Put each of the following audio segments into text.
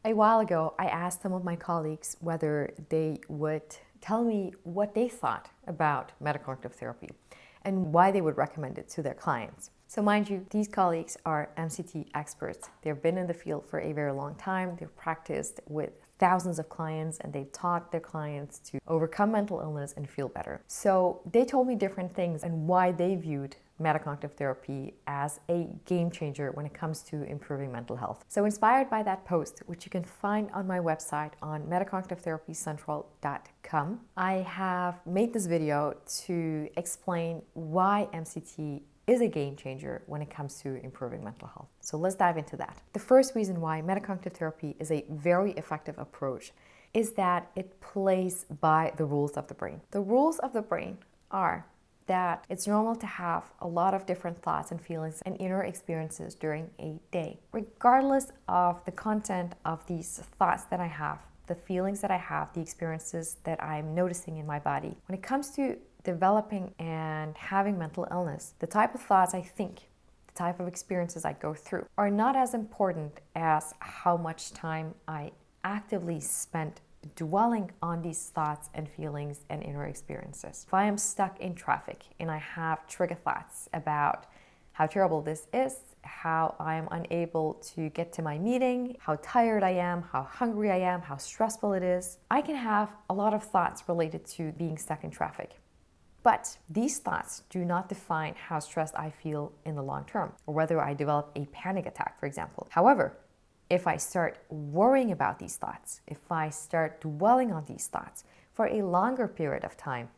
A while ago, I asked some of my colleagues whether they would tell me what they thought about metacognitive therapy and why they would recommend it to their clients. So mind you, these colleagues are MCT experts. They've been in the field for a very long time. They've practiced with thousands of clients and they've taught their clients to overcome mental illness and feel better. So they told me different things and why they viewed metacognitive therapy as a game changer when it comes to improving mental health. So inspired by that post, which you can find on my website on metacognitivetherapycentral.com, I have made this video to explain why MCT is a game changer when it comes to improving mental health. So let's dive into that. The first reason why metacognitive therapy is a very effective approach is that it plays by the rules of the brain. The rules of the brain are that it's normal to have a lot of different thoughts and feelings and inner experiences during a day. Regardless of the content of these thoughts that I have, the feelings that I have, the experiences that I'm noticing in my body, when it comes to developing and having mental illness, the type of thoughts I think, the type of experiences I go through are not as important as how much time I actively spent dwelling on these thoughts and feelings and inner experiences. If I am stuck in traffic and I have trigger thoughts about how terrible this is, how I am unable to get to my meeting, how tired I am, how hungry I am, how stressful it is, I can have a lot of thoughts related to being stuck in traffic. But these thoughts do not define how stressed I feel in the long term, or whether I develop a panic attack, for example. However, if I start worrying about these thoughts, if I start dwelling on these thoughts for a longer period of time,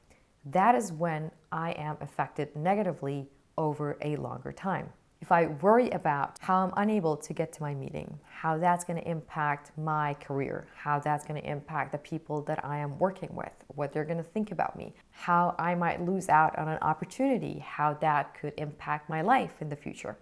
that is when I am affected negatively over a longer time. If I worry about how I'm unable to get to my meeting, how that's going to impact my career, how that's going to impact the people that I am working with, what they're going to think about me, how I might lose out on an opportunity, how that could impact my life in the future.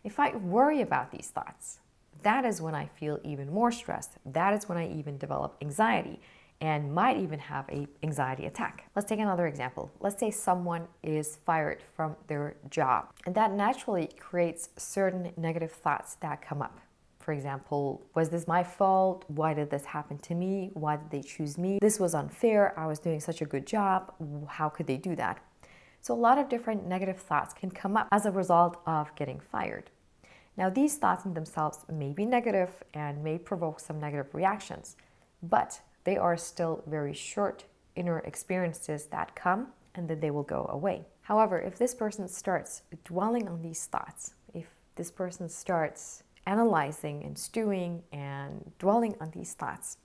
If I worry about these thoughts, that is when I feel even more stressed. That is when I even develop anxiety and might even have an anxiety attack. Let's take another example. Let's say someone is fired from their job, and that naturally creates certain negative thoughts that come up. For example, was this my fault? Why did this happen to me? Why did they choose me? This was unfair. I was doing such a good job. How could they do that? So a lot of different negative thoughts can come up as a result of getting fired. Now, these thoughts in themselves may be negative and may provoke some negative reactions, but they are still very short inner experiences that come and then they will go away. However, if this person starts dwelling on these thoughts, if this person starts analyzing and stewing and dwelling on these thoughts,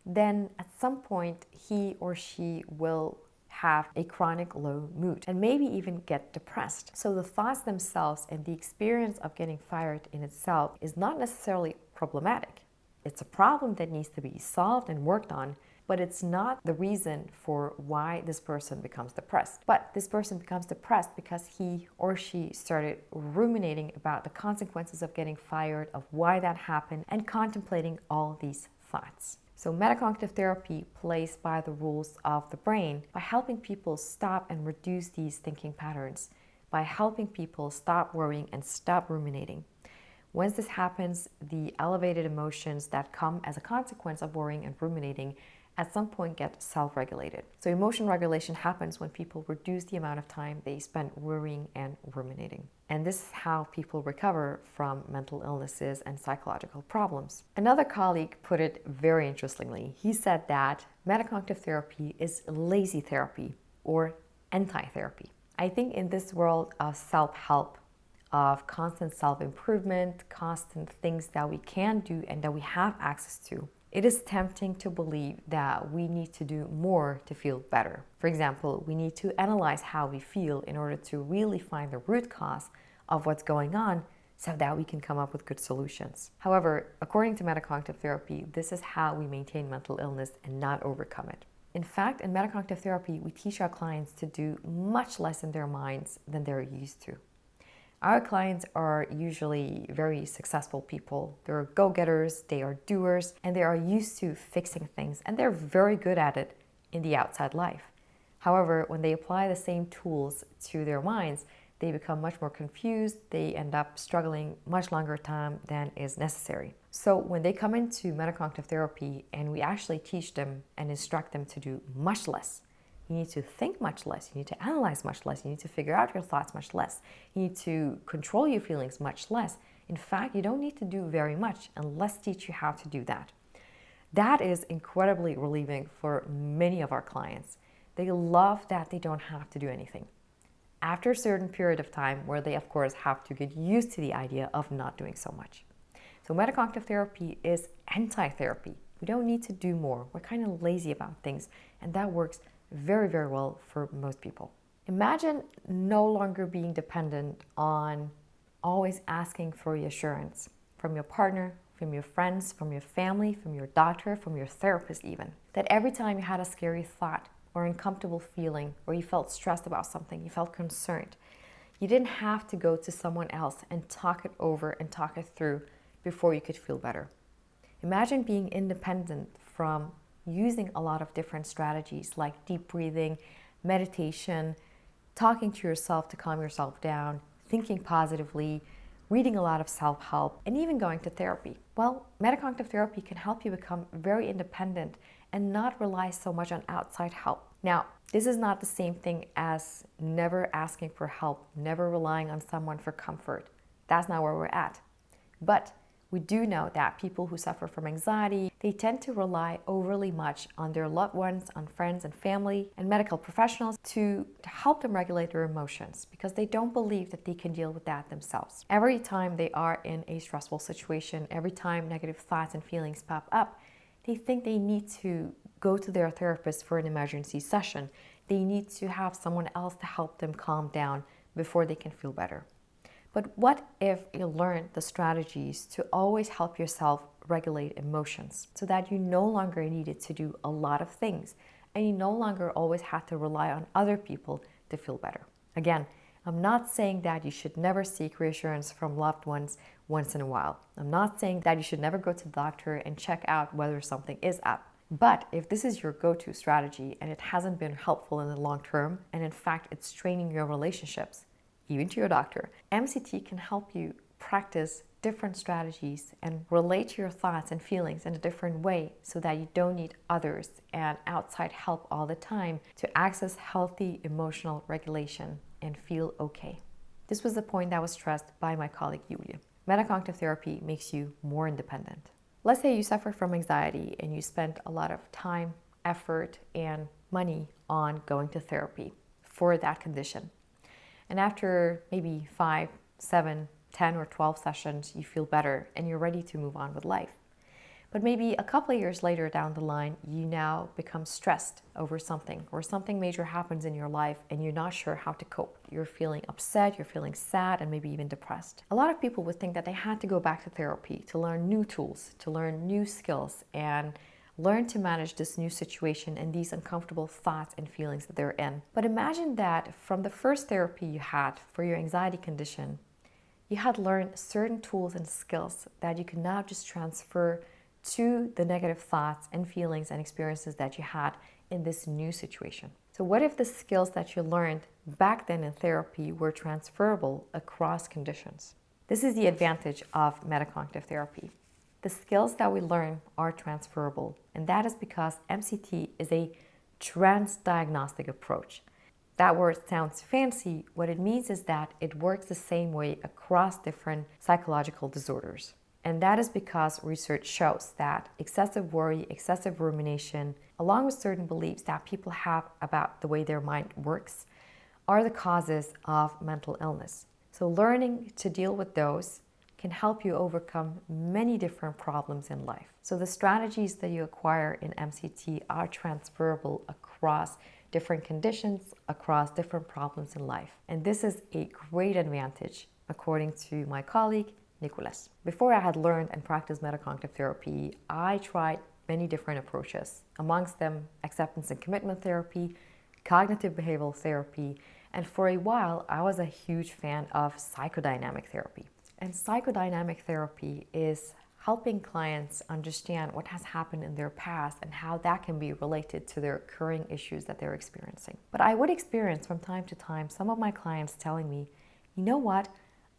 then at some point he or she will have a chronic low mood and maybe even get depressed. So the thoughts themselves and the experience of getting fired in itself is not necessarily problematic. It's a problem that needs to be solved and worked on, but it's not the reason for why this person becomes depressed. But this person becomes depressed because he or she started ruminating about the consequences of getting fired, of why that happened, and contemplating all these thoughts. So metacognitive therapy plays by the rules of the brain by helping people stop and reduce these thinking patterns, by helping people stop worrying and stop ruminating. Once this happens, the elevated emotions that come as a consequence of worrying and ruminating at some point get self-regulated. So emotion regulation happens when people reduce the amount of time they spend worrying and ruminating. And this is how people recover from mental illnesses and psychological problems. Another colleague put it very interestingly. He said that metacognitive therapy is lazy therapy or anti-therapy. I think in this world of self-help, of constant self-improvement, constant things that we can do and that we have access to, it is tempting to believe that we need to do more to feel better. For example, we need to analyze how we feel in order to really find the root cause of what's going on so that we can come up with good solutions. However, according to metacognitive therapy, this is how we maintain mental illness and not overcome it. In fact, in metacognitive therapy, we teach our clients to do much less in their minds than they're used to. Our clients are usually very successful people. They're go-getters, they are doers, and they are used to fixing things, and they're very good at it in the outside life. However, when they apply the same tools to their minds, they become much more confused, they end up struggling much longer time than is necessary. So when they come into metacognitive therapy and we actually teach them and instruct them to do much less, you need to think much less, you need to analyze much less, you need to figure out your thoughts much less, you need to control your feelings much less. In fact, you don't need to do very much, and let's teach you how to do that. That is incredibly relieving for many of our clients. They love that they don't have to do anything. After a certain period of time where they, of course, have to get used to the idea of not doing so much. So metacognitive therapy is anti-therapy. We don't need to do more. We're kind of lazy about things, and that works very, very well for most people. Imagine no longer being dependent on always asking for reassurance from your partner, from your friends, from your family, from your doctor, from your therapist even. That every time you had a scary thought or uncomfortable feeling, or you felt stressed about something, you felt concerned, you didn't have to go to someone else and talk it over and talk it through before you could feel better. Imagine being independent from using a lot of different strategies like deep breathing, meditation, talking to yourself to calm yourself down, thinking positively, reading a lot of self-help, and even going to therapy. Well, metacognitive therapy can help you become very independent and not rely so much on outside help. Now, this is not the same thing as never asking for help, never relying on someone for comfort. That's not where we're at. But we do know that people who suffer from anxiety, they tend to rely overly much on their loved ones, on friends and family and medical professionals to help them regulate their emotions because they don't believe that they can deal with that themselves. Every time they are in a stressful situation, every time negative thoughts and feelings pop up, they think they need to go to their therapist for an emergency session. They need to have someone else to help them calm down before they can feel better. But what if you learn the strategies to always help yourself regulate emotions so that you no longer needed to do a lot of things and you no longer always have to rely on other people to feel better? Again, I'm not saying that you should never seek reassurance from loved ones once in a while. I'm not saying that you should never go to the doctor and check out whether something is up. But if this is your go-to strategy and it hasn't been helpful in the long term, and in fact it's straining your relationships, even to your doctor, MCT can help you practice different strategies and relate to your thoughts and feelings in a different way so that you don't need others and outside help all the time to access healthy emotional regulation and feel okay. This was the point that was stressed by my colleague Julia. Metacognitive therapy makes you more independent. Let's say you suffer from anxiety and you spent a lot of time, effort, and money on going to therapy for that condition. And after maybe 5, 7, 10, or 12 sessions, you feel better and you're ready to move on with life. But maybe a couple of years later down the line, you now become stressed over something, or something major happens in your life and you're not sure how to cope. You're feeling upset, you're feeling sad, and maybe even depressed. A lot of people would think that they had to go back to therapy to learn new tools, to learn new skills, and learn to manage this new situation and these uncomfortable thoughts and feelings that they're in. But imagine that from the first therapy you had for your anxiety condition, you had learned certain tools and skills that you can now just transfer to the negative thoughts and feelings and experiences that you had in this new situation. So what if the skills that you learned back then in therapy were transferable across conditions? This is the advantage of metacognitive therapy. The skills that we learn are transferable, and that is because MCT is a transdiagnostic approach. That word sounds fancy. What it means is that it works the same way across different psychological disorders. And that is because research shows that excessive worry, excessive rumination, along with certain beliefs that people have about the way their mind works, are the causes of mental illness. So learning to deal with those can help you overcome many different problems in life. So the strategies that you acquire in MCT are transferable across different conditions, across different problems in life. And this is a great advantage, according to my colleague, Nicholas. Before I had learned and practiced metacognitive therapy, I tried many different approaches. Amongst them, acceptance and commitment therapy, cognitive behavioral therapy, and for a while, I was a huge fan of psychodynamic therapy. And psychodynamic therapy is helping clients understand what has happened in their past and how that can be related to their current issues that they're experiencing. But I would experience from time to time some of my clients telling me you know what?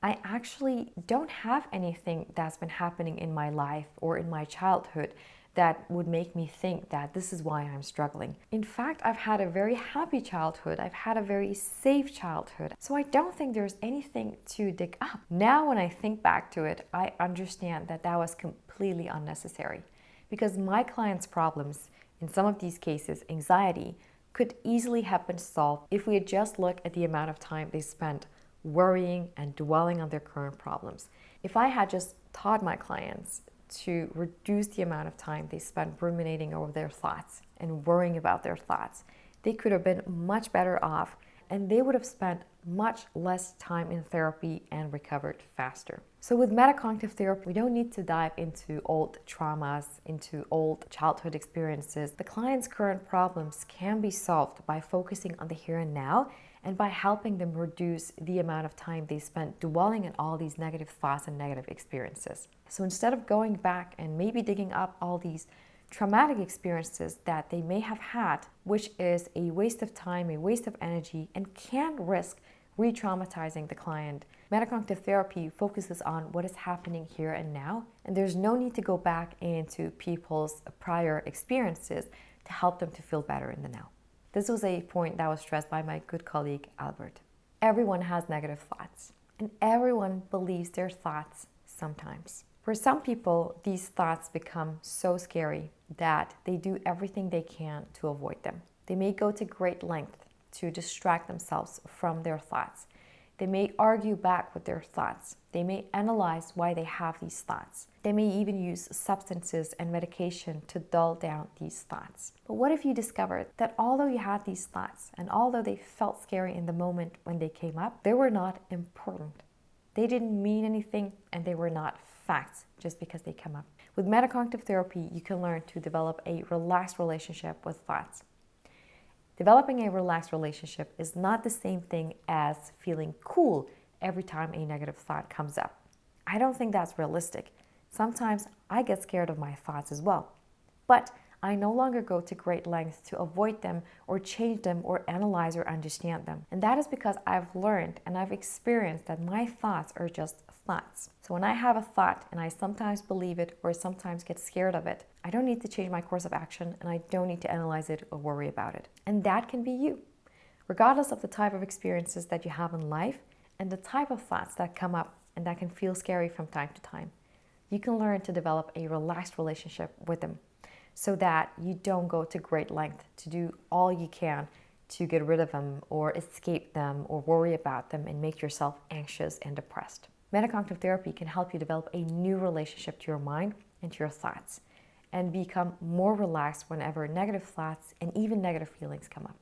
I actually don't have anything that's been happening in my life or in my childhood that would make me think that this is why I'm struggling. In fact, I've had a very happy childhood. I've had a very safe childhood. So I don't think there's anything to dig up. Now, when I think back to it, I understand that that was completely unnecessary because my clients' problems, in some of these cases, anxiety, could easily have been solved if we had just looked at the amount of time they spent worrying and dwelling on their current problems. If I had just taught my clients to reduce the amount of time they spent ruminating over their thoughts and worrying about their thoughts, they could have been much better off and they would have spent much less time in therapy and recovered faster. So with metacognitive therapy, we don't need to dive into old traumas, into old childhood experiences. The client's current problems can be solved by focusing on the here and now and by helping them reduce the amount of time they spent dwelling on all these negative thoughts and negative experiences. So instead of going back and maybe digging up all these traumatic experiences that they may have had, which is a waste of time, a waste of energy, and can risk re-traumatizing the client, metacognitive therapy focuses on what is happening here and now, and there's no need to go back into people's prior experiences to help them to feel better in the now. This was a point that was stressed by my good colleague, Albert. Everyone has negative thoughts, and everyone believes their thoughts sometimes. For some people, these thoughts become so scary that they do everything they can to avoid them. They may go to great length to distract themselves from their thoughts. They may argue back with their thoughts. They may analyze why they have these thoughts. They may even use substances and medication to dull down these thoughts. But what if you discovered that although you had these thoughts and although they felt scary in the moment when they came up, they were not important. They didn't mean anything and they were not facts just because they come up. With metacognitive therapy, you can learn to develop a relaxed relationship with thoughts. Developing a relaxed relationship is not the same thing as feeling cool every time a negative thought comes up. I don't think that's realistic. Sometimes I get scared of my thoughts as well. But I no longer go to great lengths to avoid them or change them or analyze or understand them. And that is because I've learned and I've experienced that my thoughts are just thoughts. So when I have a thought and I sometimes believe it or sometimes get scared of it, I don't need to change my course of action and I don't need to analyze it or worry about it. And that can be you. Regardless of the type of experiences that you have in life and the type of thoughts that come up and that can feel scary from time to time, you can learn to develop a relaxed relationship with them so that you don't go to great length to do all you can to get rid of them or escape them or worry about them and make yourself anxious and depressed. Metacognitive therapy can help you develop a new relationship to your mind and to your thoughts and become more relaxed whenever negative thoughts and even negative feelings come up.